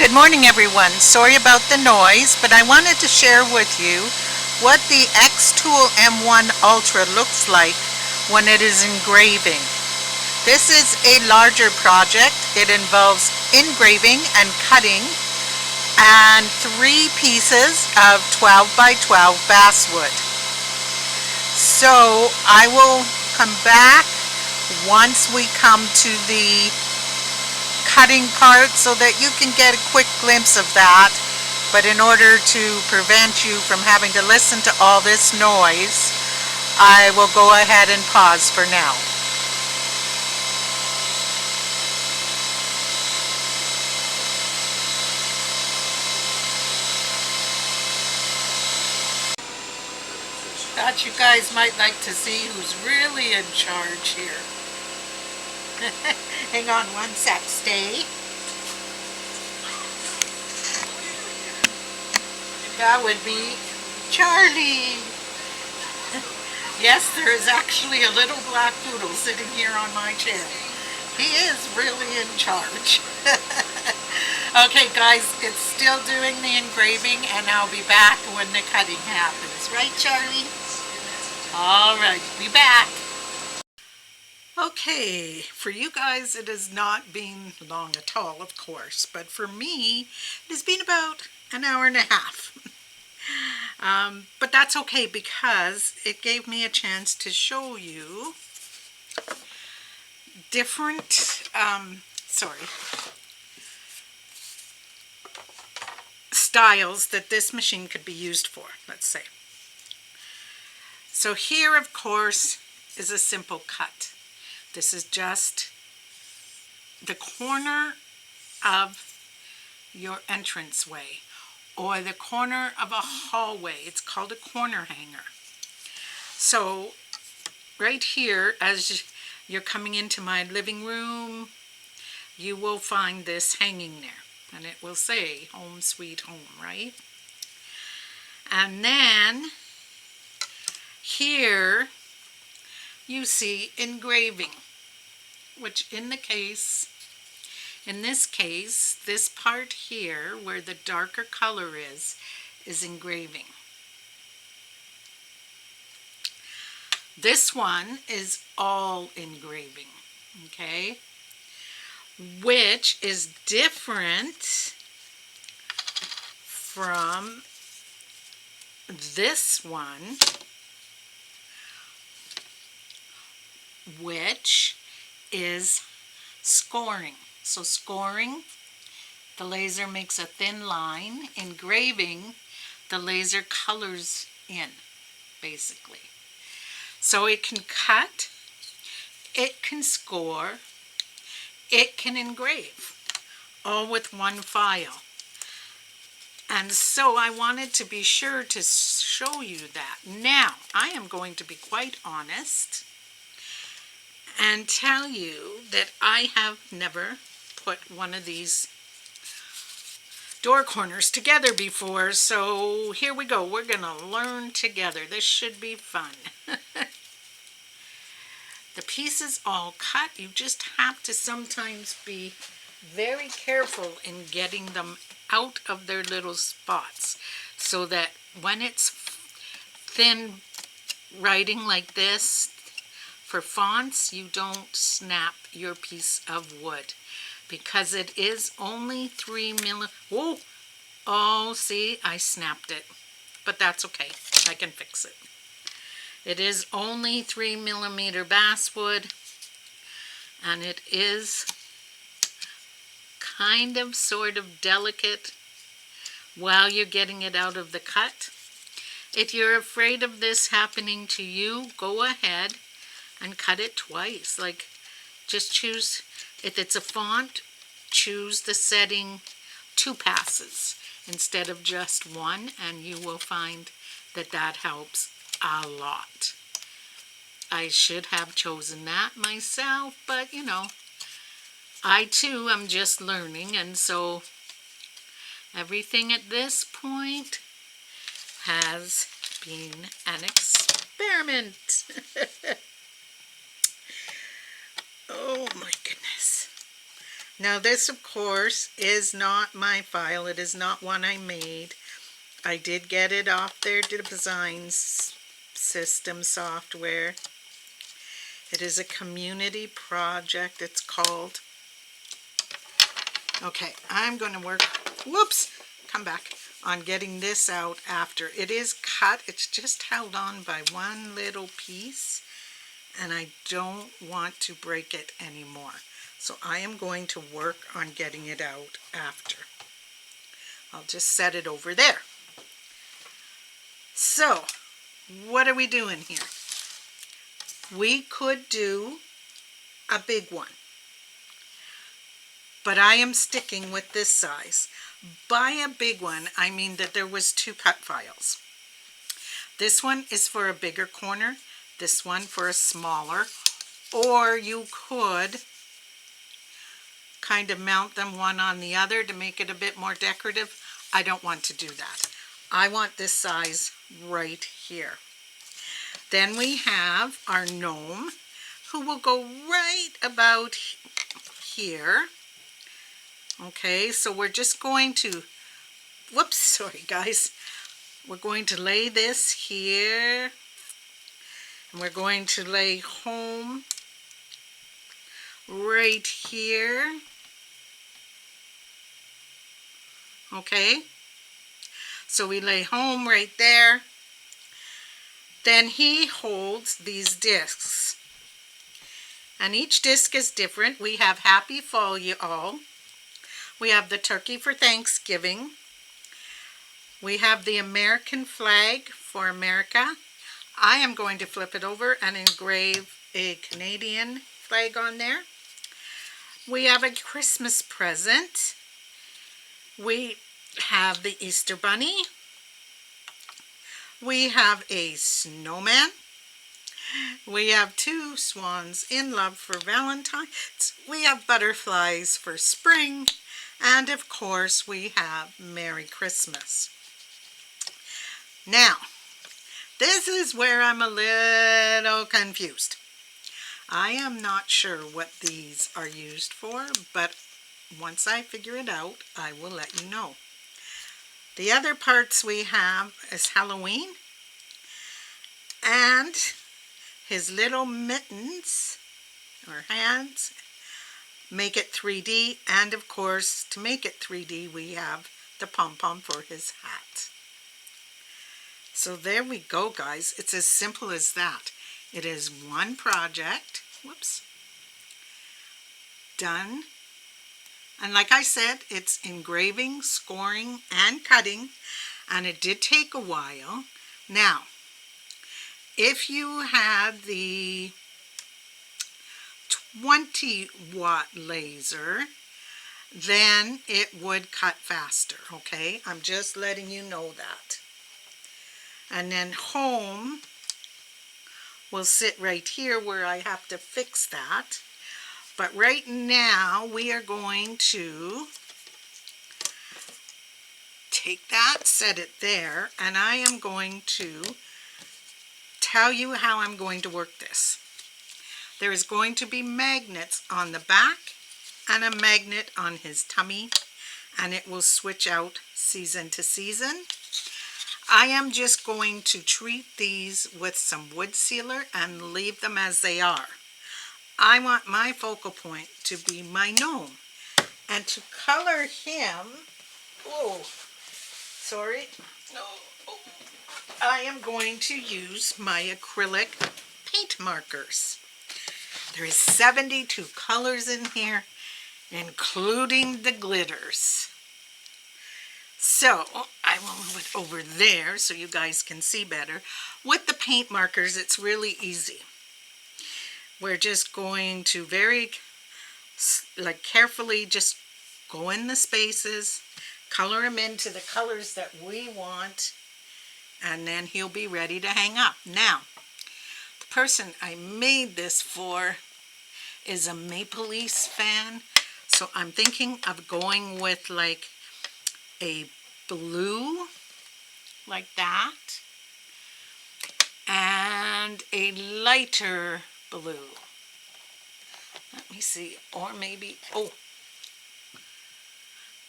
Good morning, everyone. Sorry about the noise, but I wanted to share with you what the X-Tool M1 Ultra looks like when it is engraving. This is a larger project. It involves engraving and cutting and 3 pieces of 12 by 12 basswood. So I will come back once we come to the cutting part so that you can get a quick glimpse of that. But in order to prevent you from having to listen to all this noise, I will go ahead and pause for now. Thought you guys might like to see who's really in charge here. Hang on one sec, stay. That would be Charlie. Yes, there is actually a little black poodle sitting here on my chair. He is really in charge. Okay guys, it's still doing the engraving and I'll be back when the cutting happens. Right, Charlie? Alright, be back. Okay, for you guys it has not been long at all, of course, but for me it has been about an hour and a half. But that's okay because it gave me a chance to show you different, styles that this machine could be used for, let's say. So here, of course, is a simple cut. This is just the corner of your entranceway or the corner of a hallway. It's called a corner hanger. So right here, as you're coming into my living room, you will find this hanging there. And it will say, Home Sweet Home, right? And then here you see engraving, which in this case, this part here where the darker color is engraving. This one is all engraving, okay? Which is different from this one, which is scoring. So scoring, the laser makes a thin line. Engraving, the laser colors in, basically. So it can cut, it can score, it can engrave, all with one file. And so I wanted to be sure to show you that. Now, I am going to be quite honest and tell you that I have never put one of these door corners together before, so here we go. We're going to learn together. This should be fun. The pieces all cut. You just have to sometimes be very careful in getting them out of their little spots so that when it's thin writing like this, for fonts, you don't snap your piece of wood because it is only 3 millimeters. Oh, see, I snapped it, but that's okay. I can fix it. It is only 3 millimeter basswood, and it is kind of sort of delicate while you're getting it out of the cut. If you're afraid of this happening to you, go ahead and cut it twice. Like, just choose, if it's a font, choose the setting 2 passes instead of just 1, and you will find that that helps a lot. I should have chosen that myself, but you know, I too am just learning, and so everything at this point has been an experiment. Oh my goodness. Now this, of course, is not my file. It is not one I made. I did get it off their design system software. It is a community project, it's called. Okay, I'm going to work, come back, on getting this out after. It is cut, it's just held on by one little piece, and I don't want to break it anymore. So I am going to work on getting it out after. I'll just set it over there. So, what are we doing here? We could do a big one, but I am sticking with this size. By a big one, I mean that there was 2 cut files. This one is for a bigger corner, this one for a smaller, or you could kind of mount them one on the other to make it a bit more decorative. I don't want to do that. I want this size right here. Then we have our gnome, who will go right about here. Okay, so we're just going to, sorry guys. We're going to lay this here, and we're going to lay home right here. Okay, so we lay home right there. Then he holds these discs, and each disc is different. We have Happy Fall, you all. We have the turkey for Thanksgiving. We have the American flag for America. I am going to flip it over and engrave a Canadian flag on there. We have a Christmas present. We have the Easter Bunny. We have a snowman. We have 2 swans in love for Valentine's. We have butterflies for spring. And of course, we have Merry Christmas. Now, this is where I'm a little confused. I am not sure what these are used for, but once I figure it out, I will let you know. The other parts we have is Halloween, and his little mittens, or hands, make it 3D, and of course, to make it 3D, we have the pom-pom for his hat. So there we go, guys. It's as simple as that. It is one project, done. And like I said, it's engraving, scoring, and cutting, and it did take a while. Now, if you had the 20-watt laser, then it would cut faster, okay? I'm just letting you know that. And then home will sit right here where I have to fix that. But right now, we are going to take that, set it there, and I am going to tell you how I'm going to work this. There is going to be magnets on the back and a magnet on his tummy, and it will switch out season to season. I am just going to treat these with some wood sealer and leave them as they are. I want my focal point to be my gnome, and to color him, I am going to use my acrylic paint markers. There is 72 colors in here, including the glitters. So I will move it over there so you guys can see better. With the paint markers, it's really easy. We're just going to very carefully just go in the spaces, color him into the colors that we want, and then he'll be ready to hang up. Now, the person I made this for is a Maple Leafs fan, so I'm thinking of going with like a blue, like that, and a lighter blue. Let me see, or maybe,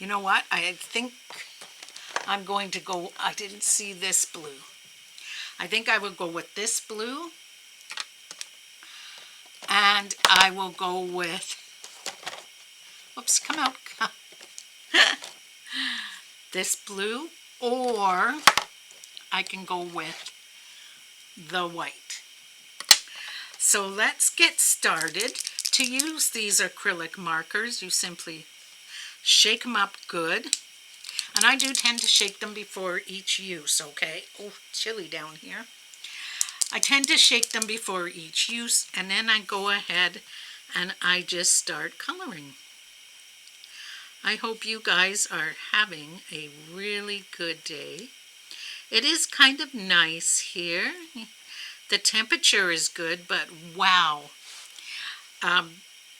You know what? I think I'm going to go, I didn't see this blue. I think I will go with this blue. And I will go with, oops, come out. This blue, or I can go with the white. So let's get started. To use these acrylic markers, you simply shake them up good. And I do tend to shake them before each use, okay? Oh, chilly down here. I tend to shake them before each use, and then I go ahead and I just start coloring. I hope you guys are having a really good day. It is kind of nice here. The temperature is good, but wow.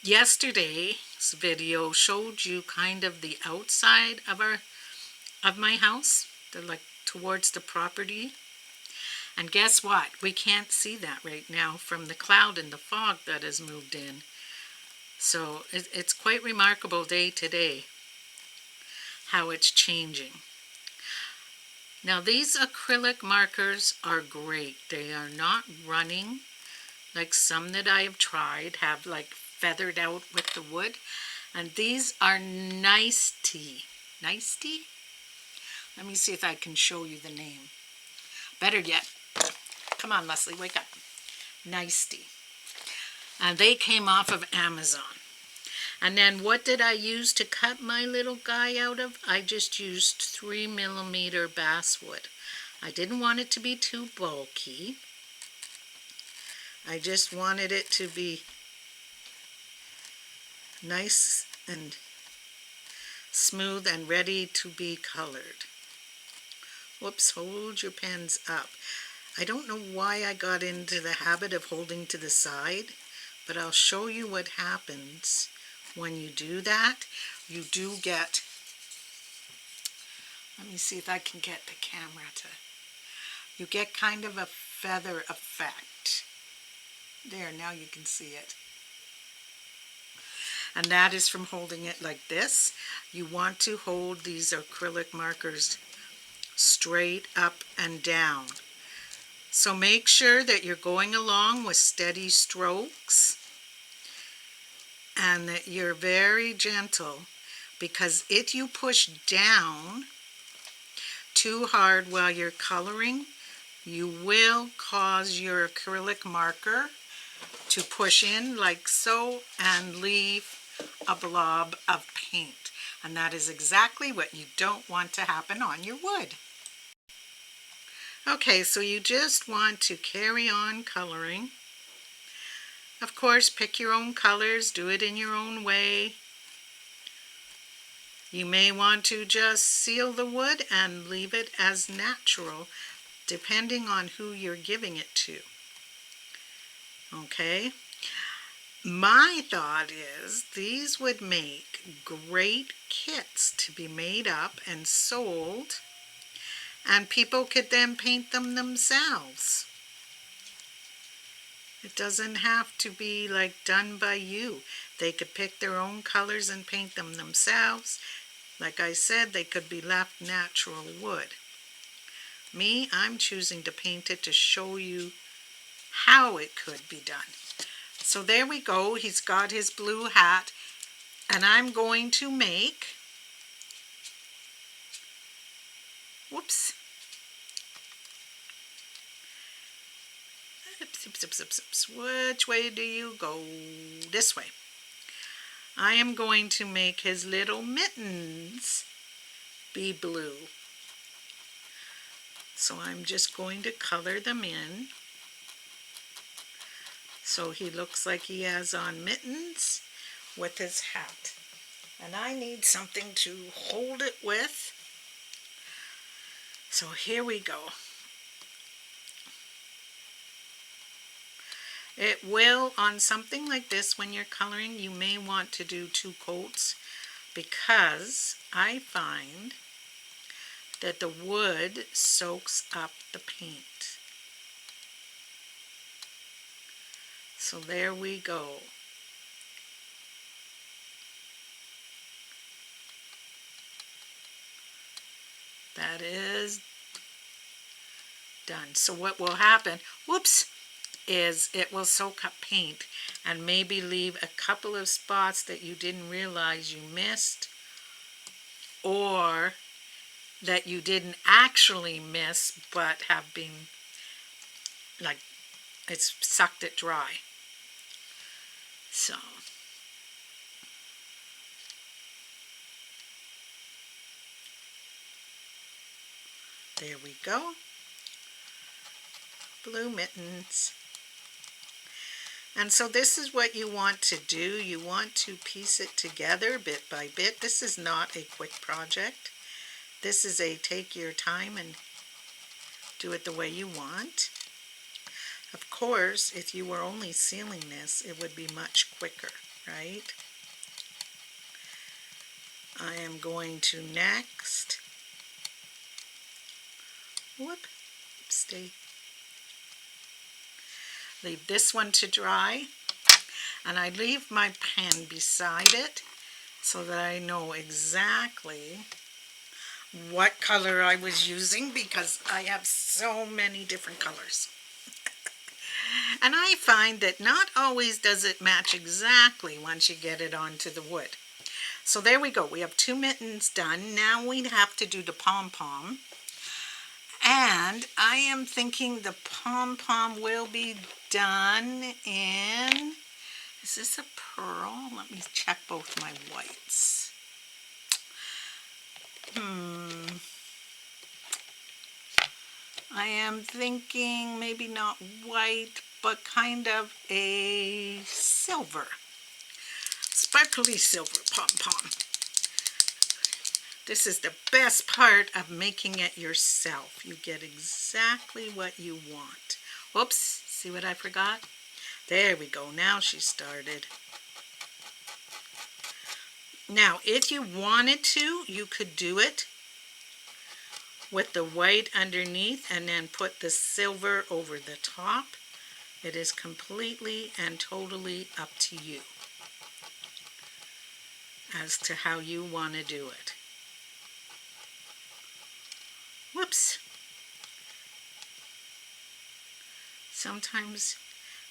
Yesterday's video showed you kind of the outside of my house, like towards the property. And guess what? We can't see that right now from the cloud and the fog that has moved in. So it's quite remarkable day to day how it's changing. Now these acrylic markers are great. They are not running like some that I have tried, have like feathered out with the wood. And these are nice tea. Nice tea? Let me see if I can show you the name. Better yet, come on Leslie, wake up. Nice tea. And they came off of Amazon. And then what did I use to cut my little guy out of? I just used 3mm basswood. I didn't want it to be too bulky. I just wanted it to be nice and smooth and ready to be colored. Whoops, hold your pens up. I don't know why I got into the habit of holding to the side, but I'll show you what happens when you do that. You do get, let me see if I can get the camera to, you get kind of a feather effect. There, now you can see it. And that is from holding it like this. You want to hold these acrylic markers straight up and down. So make sure that you're going along with steady strokes and that you're very gentle, because if you push down too hard while you're coloring, you will cause your acrylic marker to push in like so and leave a blob of paint. And that is exactly what you don't want to happen on your wood. Okay, so you just want to carry on coloring. Of course, pick your own colors, do it in your own way. You may want to just seal the wood and leave it as natural, depending on who you're giving it to. Okay? My thought is these would make great kits to be made up and sold, and people could then paint them themselves. It doesn't have to be like done by you. They could pick their own colors and paint them themselves. Like I said, they could be left natural wood. Me, I'm choosing to paint it to show you how it could be done. So there we go. He's got his blue hat, and I'm going to make, whoops, which way do you go? This way. I am going to make his little mittens be blue. So I'm just going to color them in so he looks like he has on mittens with his hat. And I need something to hold it with. So here we go. It will, on something like this, when you're coloring, you may want to do 2 coats, because I find that the wood soaks up the paint. So there we go. That is done. So what will happen, whoops, is it will soak up paint and maybe leave a couple of spots that you didn't realize you missed, or that you didn't actually miss but have been, like, it's sucked it dry. So there we go. Blue mittens. And so this is what you want to do. You want to piece it together bit by bit. This is not a quick project. This is a take your time and do it the way you want. Of course, if you were only sealing this, it would be much quicker, right? I am going to next, leave this one to dry, and I leave my pen beside it so that I know exactly what color I was using, because I have so many different colors. And I find that not always does it match exactly once you get it onto the wood. So there we go. We have 2 mittens done. Now we have to do the pom-pom. And I am thinking the pom-pom will be done in, is this a pearl? Let me check both my whites. I am thinking maybe not white, but kind of a silver. Sparkly silver pom-pom. This is the best part of making it yourself. You get exactly what you want. Whoops, see what I forgot? There we go, now she started. Now, if you wanted to, you could do it with the white underneath and then put the silver over the top. It is completely and totally up to you as to how you want to do it. Whoops. Sometimes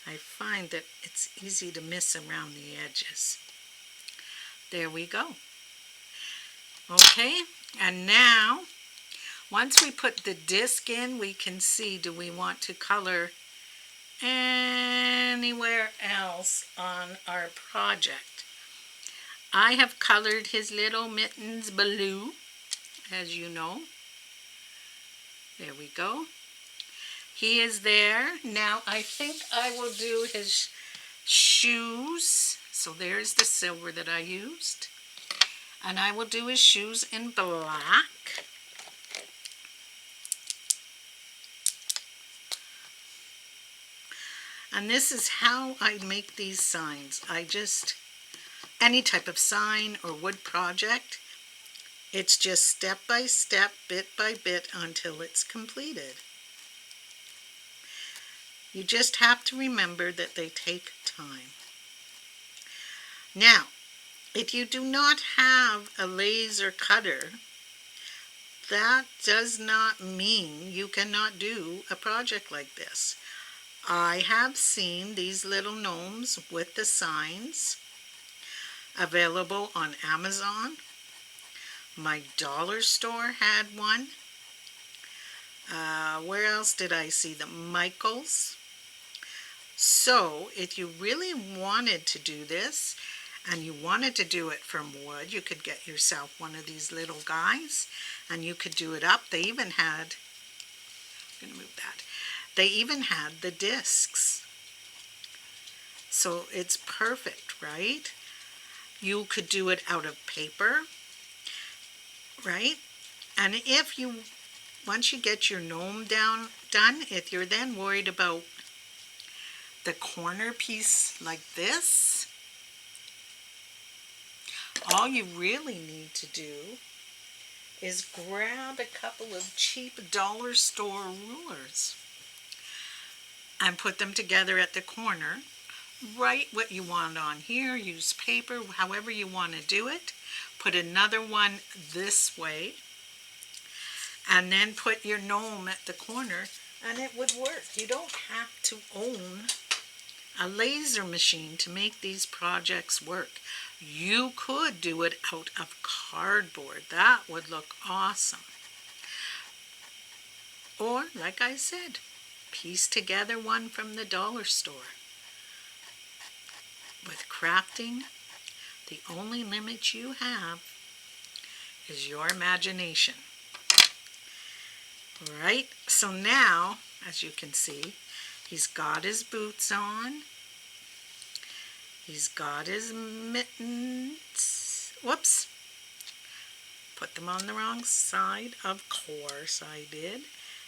I find that it's easy to miss around the edges. There we go. Okay, and now once we put the disc in, we can see, do we want to color anywhere else on our project? I have colored his little mittens blue, as you know. There we go. He is there. Now I think I will do his shoes. So there's the silver that I used. And I will do his shoes in black. And this is how I make these signs. Any type of sign or wood project, it's just step by step, bit by bit, until it's completed. You just have to remember that they take time. Now, if you do not have a laser cutter, that does not mean you cannot do a project like this. I have seen these little gnomes with the signs available on Amazon. My dollar store had one. Where else did I see them? Michael's. So if you really wanted to do this and you wanted to do it from wood, you could get yourself one of these little guys and you could do it up. They even had, I'm going to move that. They even had the discs. So it's perfect, right? You could do it out of paper, right? And if you, once you get your gnome done, if you're then worried about the corner piece like this, all you really need to do is grab a couple of cheap dollar store rulers and put them together at the corner. Write what you want on here, use paper, however you want to do it. Put another one this way and then put your gnome at the corner and it would work. You don't have to own a laser machine to make these projects work. You could do it out of cardboard. That would look awesome. Or, like I said, piece together one from the dollar store. With crafting, the only limit you have is your imagination. Right? So now, as you can see, he's got his boots on. He's got his mittens. Whoops. Put them on the wrong side. Of course I did.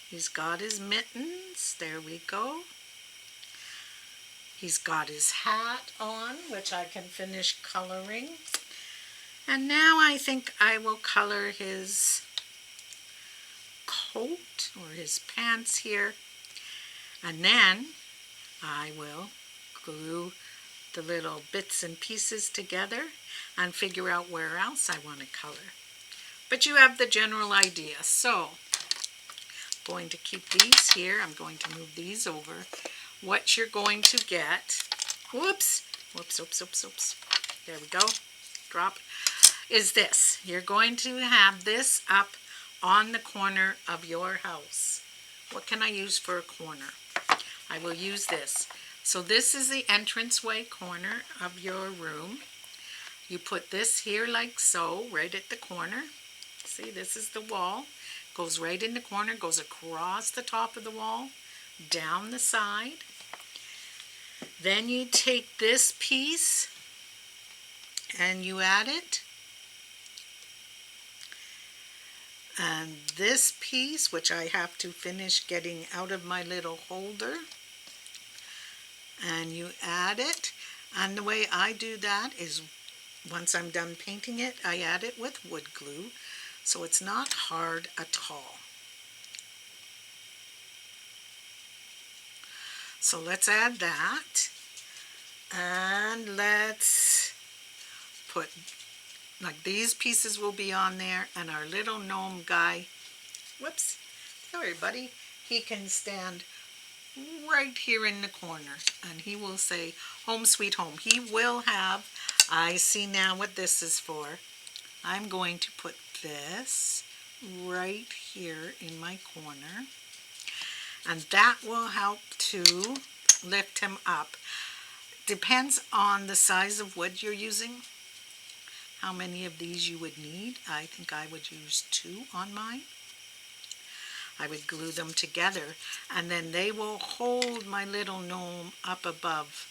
He's got his mittens. There we go. He's got his hat on, which I can finish coloring. And now I think I will color his coat or his pants here. And then I will glue the little bits and pieces together and figure out where else I want to color. But you have the general idea. So, I'm going to keep these here. I'm going to move these over. What you're going to get, whoops, there we go, drop, is this. You're going to have this up on the corner of your house. What can I use for a corner? I will use this. So this is the entranceway corner of your room. You put this here like so, right at the corner. See, this is the wall. Goes right in the corner, goes across the top of the wall, down the side. Then you take this piece and you add it. And this piece, which I have to finish getting out of my little holder, and you add it. And the way I do that is once I'm done painting it, I add it with wood glue, so it's not hard at all. So let's add that, and let's put, like these pieces will be on there, and our little gnome guy, whoops, sorry buddy, he can stand right here in the corner, and he will say, home sweet home. He will have, I see now what this is for. I'm going to put this right here in my corner, and that will help to lift him up. Depends on the size of wood you're using, how many of these you would need. I think I would use 2 on mine. I would glue them together, and then they will hold my little gnome up above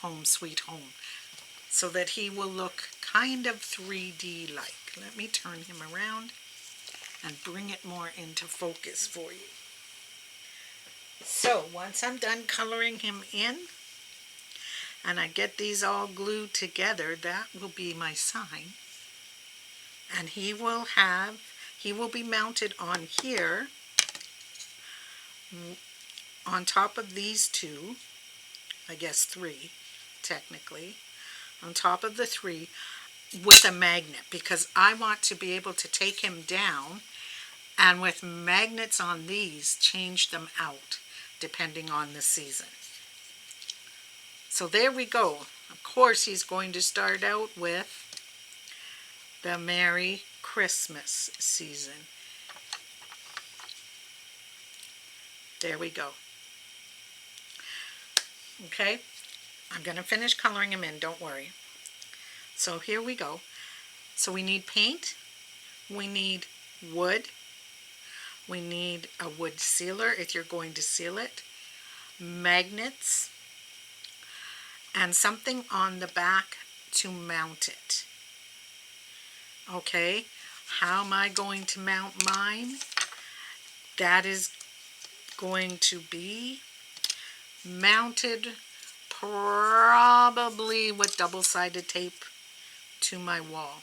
home sweet home, so that he will look kind of 3D like. Let me turn him around and bring it more into focus for you. So once I'm done coloring him in and I get these all glued together, that will be my sign. And he will be mounted on here on top of these 2, I guess 3 technically, on top of the 3 with a magnet, because I want to be able to take him down and with magnets on these change them out depending on the season. So there we go. Of course he's going to start out with the Merry Christmas season. There we go. Okay, I'm going to finish coloring him in, don't worry. So here we go. So we need paint, we need wood, we need a wood sealer if you're going to seal it, magnets, and something on the back to mount it. Okay, how am I going to mount mine? That is going to be mounted probably with double-sided tape to my wall.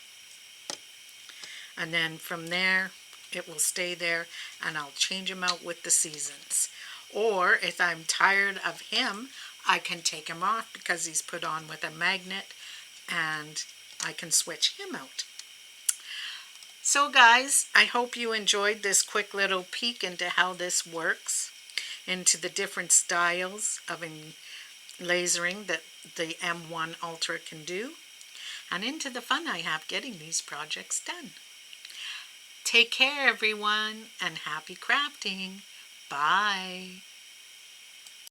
And then from there, it will stay there, and I'll change him out with the seasons. Or if I'm tired of him, I can take him off because he's put on with a magnet, and I can switch him out. So guys, I hope you enjoyed this quick little peek into how this works, into the different styles of lasering that the M1 Ultra can do, and into the fun I have getting these projects done. Take care everyone, and happy crafting. Bye.